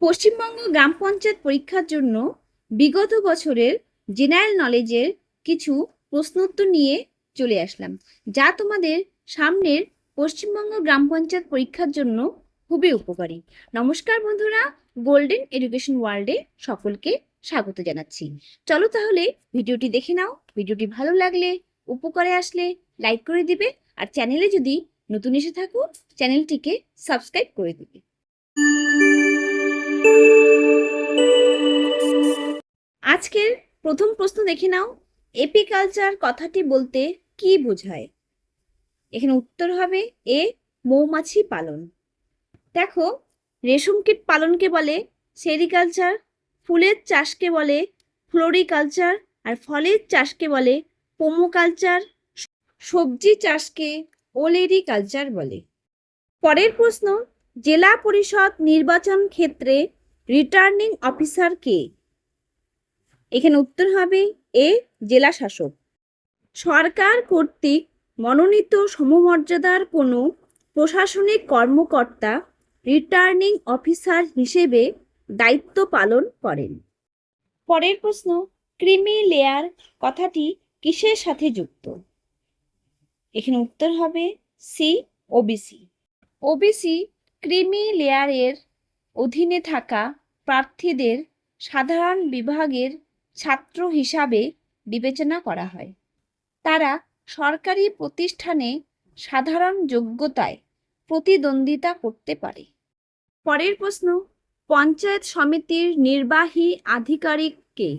পশ্চিমবঙ্গ গ্রাম পঞ্চায়েত পরীক্ষার জন্য বিগত বছরের জেনারেল নলেজের কিছু প্রশ্নোত্তর নিয়ে চলে আসলাম, যা তোমাদের সামনের পশ্চিমবঙ্গ গ্রাম পঞ্চায়েত পরীক্ষার জন্য খুবই উপকারী। নমস্কার বন্ধুরা, গোল্ডেন এডুকেশন ওয়ার্ল্ডে সকলকে স্বাগত জানাচ্ছি। চলো তাহলে ভিডিওটি দেখে নাও। ভিডিওটি ভালো লাগলে, উপকারে আসলে লাইক করে দিবে, আর চ্যানেলে যদি নতুন এসে থাকো চ্যানেলটিকে সাবস্ক্রাইব করে দিবে। আজকের প্রথম প্রশ্ন দেখে নাও, এপিকালচার কথাটি বলতে কি বোঝায়? এখানে উত্তর হবে এ, মৌমাছি পালন। দেখো, রেশম কীট পালনকে বলে সেরিকালচার, ফুলের চাষকে বলে ফ্লোরিকালচার, আর ফলের চাষকে বলে পোমোকালচার, সবজি চাষকে ওলেরিকালচার বলে। পরের প্রশ্ন, জেলা পরিষদ নির্বাচন ক্ষেত্রে রিটার্নিং অফিসার কে? এখানে উত্তর হবে এ, জেলা শাসক। সরকার কর্তৃক মনোনীত সমমর্যাদার কোনো প্রশাসনিক কর্মকর্তা রিটার্নিং অফিসার হিসেবে দায়িত্ব পালন করেন। পরের প্রশ্ন, ক্রিমি লেয়ার কথাটি কিসের সাথে যুক্ত? এখানে উত্তর হবে সি, ওবিসি। ওবিসি ক্রিমি লেয়ারের অধীনে থাকা প্রার্থীদের সাধারণ বিভাগের ছাত্র হিসাবে বিবেচনা করা হয়। তারা সরকারি প্রতিষ্ঠানে সাধারণ যোগ্যতায় প্রতিদ্বন্দ্বিতা করতে পারে। পরের প্রশ্ন, পঞ্চায়েত সমিতির নির্বাহী আধিকারিক কে?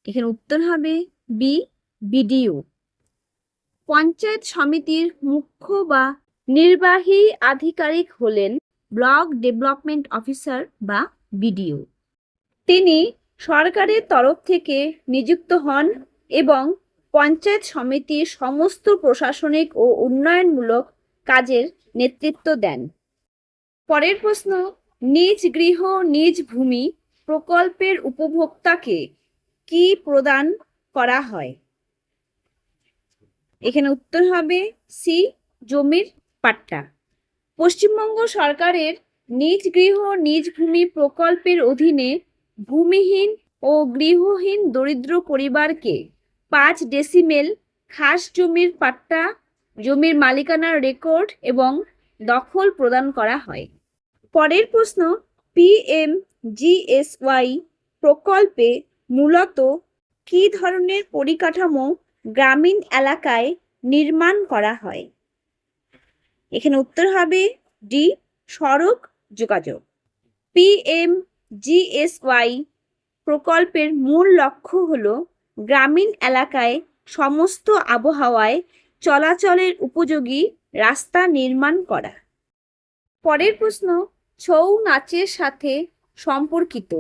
এখানে উত্তর হবে বি, বিডিও। পঞ্চায়েত সমিতির মুখ্য বা নির্বাহী আধিকারিক হলেন ব্লক ডেভেলপমেন্ট অফিসার বা বিডিও। তিনি সরকারের তরফ থেকে নিযুক্ত হন এবং পঞ্চায়েত সমিতির সমস্ত প্রশাসনিক ও উন্নয়নমূলক কাজের নেতৃত্ব দেন। পরের প্রশ্ন, নিজ গৃহ নিজ ভূমি প্রকল্পের উপভোক্তাকে কি প্রদান করা হয়? এখানে উত্তর হবে সি, জমির পাট্টা। পশ্চিমবঙ্গ সরকারের নিজ গৃহ নিজ ভূমি প্রকল্পের অধীনে ভূমিহীন ও গৃহহীন দরিদ্র পরিবারকে 5 ডেসিমেল খাস জমির পাট্টা, জমির মালিকানার রেকর্ড এবং দখল প্রদান করা হয়। পরের প্রশ্ন, PMGSY প্রকল্পে মূলত কী ধরনের পরিকাঠামো গ্রামীণ এলাকায় নির্মাণ করা হয়? এখানে উত্তর হবে ডি, সড়ক যোগাযোগ। PMGSY প্রকল্পের মূল লক্ষ্য হল গ্রামীণ এলাকায় সমস্ত আবহাওয়ায় চলাচলের উপযোগী রাস্তা নির্মাণ করা। পরের প্রশ্ন, ছৌ নাচের সাথে সম্পর্কিত।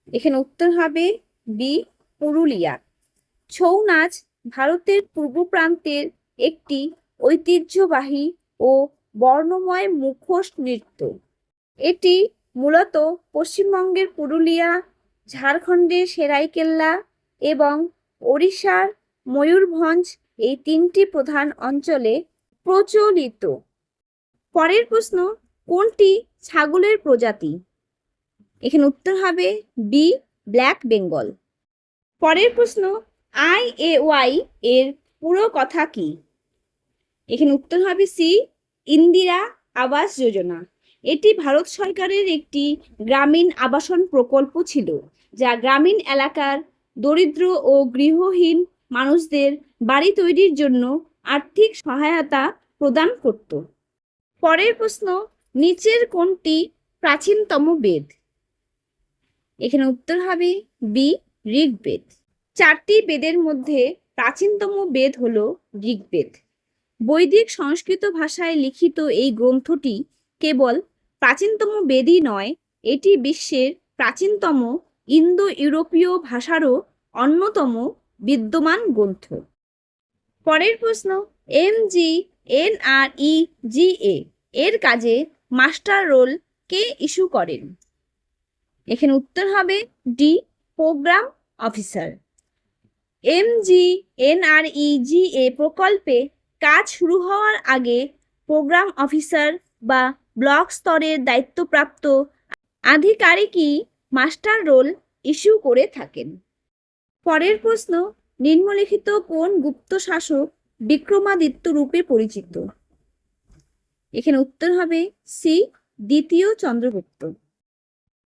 এখানে উত্তর হবে বি, পুরুলিয়া। ছৌ নাচ ভারতের পূর্ব প্রান্তের একটি ঐতিহ্যবাহী ও বর্ণময় মুখোশ নৃত্য। এটি মূলত পশ্চিমবঙ্গের পুরুলিয়া, ঝাড়খণ্ডের সেরাইকেল্লা এবং ওড়িশার ময়ূরভঞ্জ এই 3টি প্রধান অঞ্চলে প্রচলিত। পরের প্রশ্ন, কোনটি ছাগলের প্রজাতি? এখানে উত্তর হবে বি, ব্ল্যাক বেঙ্গল। পরের প্রশ্ন, IAY এর পুরো কথা কি? এখানে উত্তর হবে সি, ইন্দিরা আবাস যোজনা। এটি ভারত সরকারের একটি গ্রামীণ আবাসন প্রকল্প ছিল, যা গ্রামীণ এলাকার দরিদ্র ও গৃহহীন মানুষদের বাড়ি তৈরির জন্য আর্থিক সহায়তা প্রদান করত। পরের প্রশ্ন, নিচের কোনটি প্রাচীনতম বেদ? এখানে উত্তর হবে বি, ঋগ্বেদ। 4টি বেদের মধ্যে প্রাচীনতম বেদ হল ঋগ্বেদ। বৈদিক সংস্কৃত ভাষায় লিখিত এই গ্রন্থটি কেবল প্রাচীনতম বেদই নয়, এটি বিশ্বের প্রাচীনতম ইন্দো ইউরোপীয় ভাষারও অন্যতম বিদ্যমান গ্রন্থ। পরের প্রশ্ন, MGNREGA এর কাজে মাস্টার রোল কে ইস্যু করেন? এখানে উত্তর হবে ডি, প্রোগ্রাম অফিসার। MGNREGA প্রকল্পে কাজ শুরু হওয়ার আগে প্রোগ্রাম অফিসার বা ব্লক স্তরের দায়িত্বপ্রাপ্ত আধিকারিকই মাস্টার রোল ইস্যু করে থাকেন। পরের প্রশ্ন, নিম্নলিখিত কোন গুপ্ত শাসক বিক্রমাদিত্য রূপে পরিচিত? এখানে উত্তর হবে সি, দ্বিতীয় চন্দ্রগুপ্ত।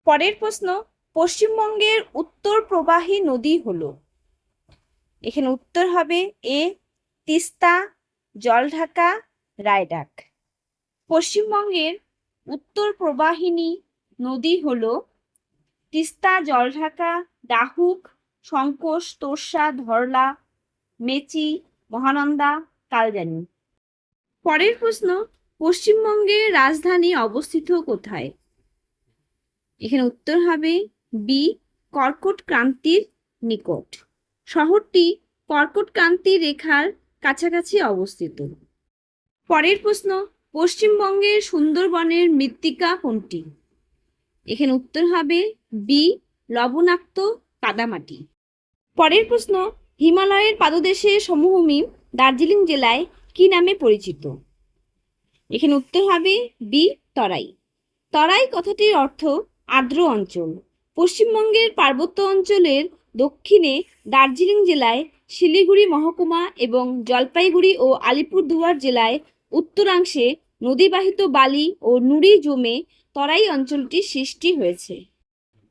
পরের প্রশ্ন, পশ্চিমবঙ্গের উত্তর প্রবাহী নদী হলো? এখানে উত্তর হবে এ, তিস্তা, জলঢাকা, রায়ডাক। পশ্চিমবঙ্গের উত্তর প্রবাহিনী নদী হলো তিস্তা, জলঢাকা, ডাহুক, সংকোশ, তোর্ষা, ধরলা, মেচি, মহানন্দা, কালজানি। পরের প্রশ্ন, পশ্চিমবঙ্গের রাজধানী অবস্থিত কোথায়? এখানে উত্তর হবে বি, কর্কট ক্রান্তির নিকট। শহরটি কর্কট ক্রান্তি রেখার কাছাকাছি অবস্থিত। পরের প্রশ্ন, পশ্চিমবঙ্গের সুন্দরবনের মৃত্তিকা কোনটি? এখানে উত্তর হবে বি, লবণাক্ত কাদামাটি। পরের প্রশ্ন, হিমালয়ের পাদদেশের সমভূমি দার্জিলিং জেলায় কি নামে পরিচিত? এখানে উত্তর হবে বি, তরাই। তরাই কথাটির অর্থ আর্দ্র অঞ্চল। পশ্চিমবঙ্গের পার্বত্য অঞ্চলের দক্ষিণে দার্জিলিং জেলায় শিলিগুড়ি মহকুমা এবং জলপাইগুড়ি ও আলিপুরদুয়ার জেলায় উত্তরাংশে নদীবাহিত বালি ও নুড়ি জমে তরাই অঞ্চলটি সৃষ্টি হয়েছে।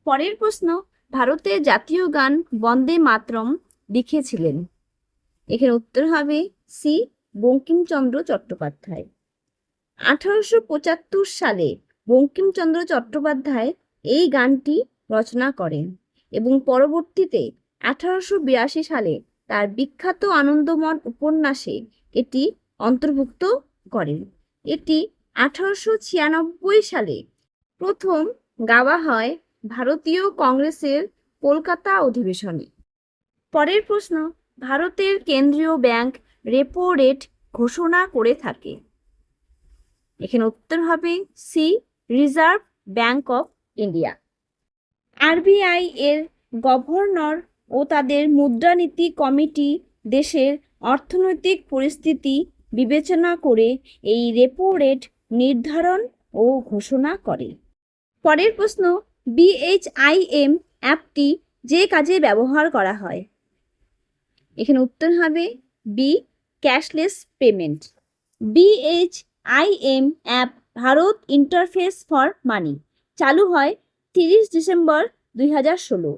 পরের প্রশ্ন, ভারতের জাতীয় গান বন্দে মাতরম লিখেছিলেন? এখানে উত্তর হবে সি, বঙ্কিমচন্দ্র চট্টোপাধ্যায়। 1875 সালে বঙ্কিমচন্দ্র চট্টোপাধ্যায় এই গানটি রচনা করেন এবং পরবর্তীতে 1882 সালে তার বিখ্যাত আনন্দমঠ উপন্যাসে এটি অন্তর্ভুক্ত করেন। এটি 1896 সালে প্রথম গাওয়া হয় ভারতীয় কংগ্রেসের কলকাতা অধিবেশনে। পরের প্রশ্ন, ভারতের কেন্দ্রীয় ব্যাংক রেপো রেট ঘোষণা করে থাকে? এখানে উত্তর হবে C, reserve bank of India. RBI এর গভর্নর ও তাদের মুদ্রানীতি কমিটি দেশের অর্থনৈতিক পরিস্থিতি বিবেচনা করে এই রেপো রেট নির্ধারণ ও ঘোষণা করে। পরের প্রশ্ন, BHIM অ্যাপটি যে কাজে ব্যবহার করা হয়? এখানে উত্তর হবে B, cashless payment. BHIM app Bharat interface for money চালু হয় 30 ডিসেম্বর 2016।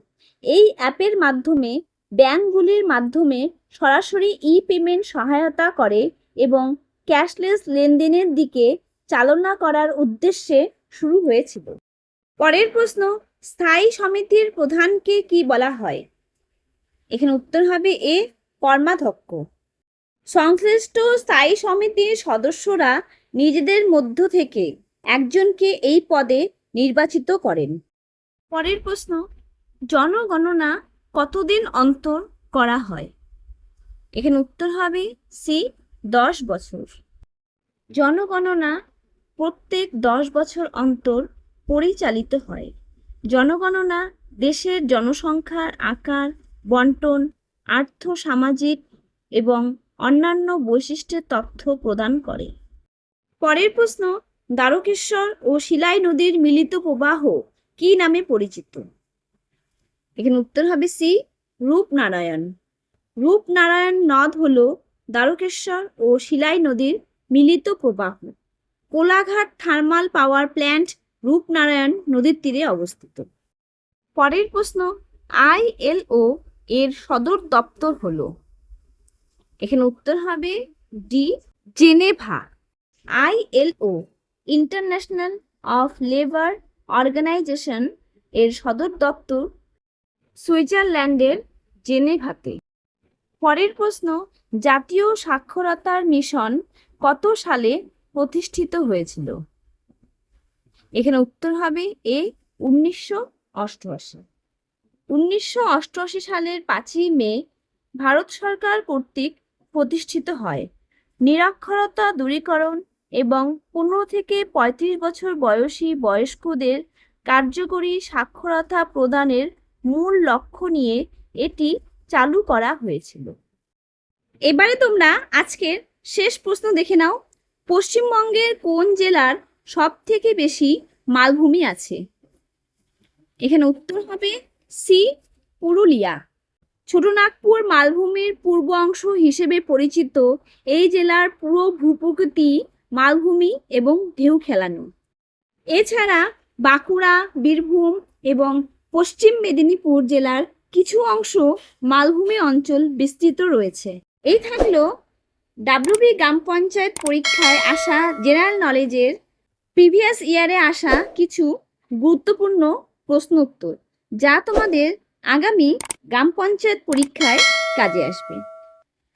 এই অ্যাপের মাধ্যমে ব্যাংকগুলির মাধ্যমে সরাসরি পেমেন্ট সহায়তা করে এবং ক্যাশলেস লেনদেনের দিকে চালনা করার উদ্দেশ্যে শুরু হয়েছিল। পরের প্রশ্ন, স্থায়ী সমিতির প্রধানকে কি বলা হয়? এখানে উত্তর হবে এ, কর্মাধ্যক্ষ। সংশ্লিষ্ট স্থায়ী সমিতির সদস্যরা নিজেদের মধ্য থেকে একজনকে এই পদে নির্বাচিত করেন। পরের প্রশ্ন, জনগণনা কতদিন অন্তর করা হয়? এখানে উত্তর হবে সি, 10 বছর। জনগণনা প্রত্যেক 10 বছর অন্তর পরিচালিত হয়। জনগণনা দেশের জনসংখ্যার আকার, বন্টন, আর্থ সামাজিক এবং অন্যান্য বৈশিষ্ট্যের তথ্য প্রদান করে। পরের প্রশ্ন, দ্বারকেশ্বর ও শিলাই নদীর মিলিত প্রবাহ কি নামে পরিচিত? এখানে উত্তর হবে সি, রূপনারায়ণ। রূপনারায়ণ নদ হল দ্বারকেশ্বর ও শিলাই নদীর মিলিত প্রবাহ। Kolaghat thermal power plant Rupnarayan নদীর তীরে অবস্থিত। পরের প্রশ্ন, ILO এর সদর দপ্তর হলো? এখানে উত্তর হবে D, Geneva. ILO international of labour organisation এর সদর দপ্তর সুইজারল্যান্ডের জেনেভাতে। পরের প্রশ্ন, জাতীয় সাক্ষরতার মিশন কত সালে প্রতিষ্ঠিত হয়েছিল? এখানে উত্তর হবে এ, 1988। 1988 সালের 5ই মে ভারত সরকার কর্তৃক প্রতিষ্ঠিত হয়। নিরক্ষরতা দূরীকরণ এবং 15 থেকে 35 বছর বয়সী বয়স্কদের কার্যকরী সাক্ষরতা প্রদানের মূল লক্ষ্য নিয়ে এটি চালু করা হয়েছিল। এবারে তোমরা আজকের শেষ প্রশ্ন দেখে নাও। পশ্চিমবঙ্গের কোন জেলার সবথেকে বেশি মালভূমি আছে? এখানে উত্তর হবে সি, পুরুলিয়া। ছোটনাগপুর মালভূমির পূর্ব অংশ হিসেবে পরিচিত এই জেলার পুরো ভূপ্রকৃতি মালভূমি এবং ঢেউ খেলানো। এছাড়া বাঁকুড়া, বীরভূম এবং পশ্চিম মেদিনীপুর জেলার কিছু অংশ মালভূমি অঞ্চল বিস্তৃত রয়েছে। এই থাকলো ডাব্লিউবি গ্রাম পঞ্চায়েত পরীক্ষায় আসা জেনারেল নলেজের প্রিভিয়াস ইয়ারে আসা কিছু গুরুত্বপূর্ণ প্রশ্ন উত্তর, যা তোমাদের আগামী গ্রাম পঞ্চায়েত পরীক্ষায় কাজে আসবে।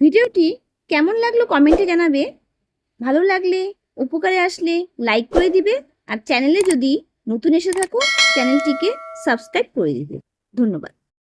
ভিডিওটি কেমন লাগলো কমেন্টে জানাবে। ভালো লাগলে, উপকারে আসলে লাইক করে দিবে, আর চ্যানেলে যদি নতুন এসে থাকো চ্যানেলটিকে সাবস্ক্রাইব করে দিবে। ধন্যবাদ।